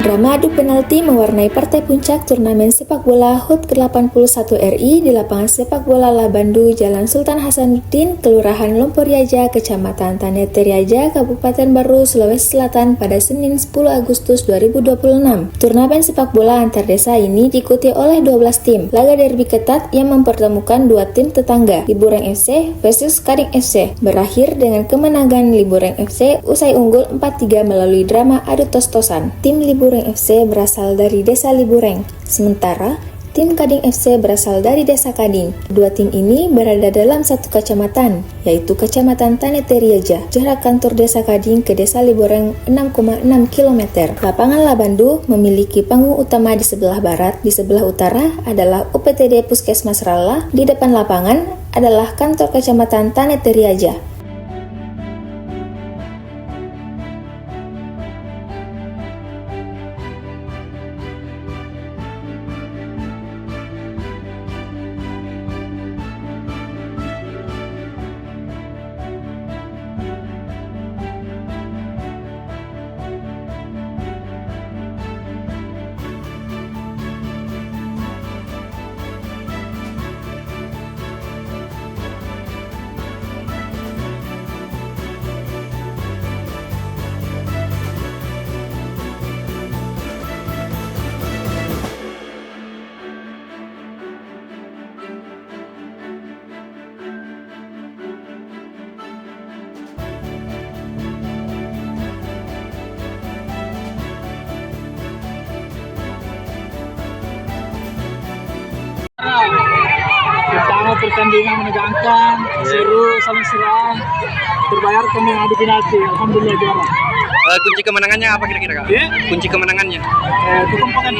Drama adu penalti mewarnai partai puncak turnamen sepak bola HUT ke-81 RI di lapangan sepak bola Labandu, Jalan Sultan Hasanuddin, Kelurahan Lomporiaja, Kecamatan Taneteriaja, Kabupaten Baru, Sulawesi Selatan pada Senin 10 Agustus 2026. Turnamen sepak bola antar desa ini diikuti oleh 12 tim. Laga derby ketat yang mempertemukan dua tim tetangga, Libureng FC versus Kading FC, berakhir dengan kemenangan Libureng FC usai unggul 4-3 melalui drama adu tos-tosan. Tim Libureng FC berasal dari desa Libureng, sementara tim Kading FC berasal dari desa Kading. Dua tim ini berada dalam satu kecamatan, yaitu Kecamatan Taneteriaja. Jarak kantor desa Kading ke desa Libureng 6,6 km. Lapangan Labandu memiliki panggung utama di sebelah barat, di sebelah utara adalah UPTD Puskesmas Rala, di depan lapangan adalah kantor Kecamatan Taneteriaja. Pertama pertandingan menegangkan, seru, saling serang, terbayarkan dengan adu penalti. Alhamdulillah juara. Kunci kemenangannya apa kira-kira, Kak? Ya? Kunci kemenangannya? Kekompakan.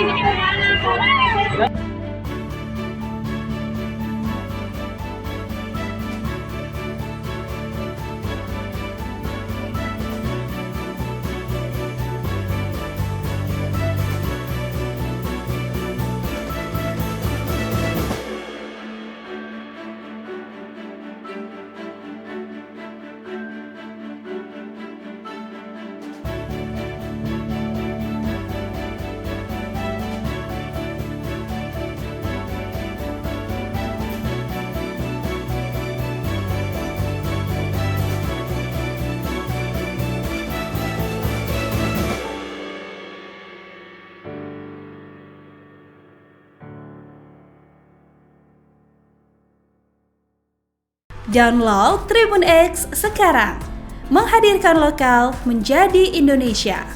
Download Tribun X sekarang, menghadirkan lokal menjadi Indonesia.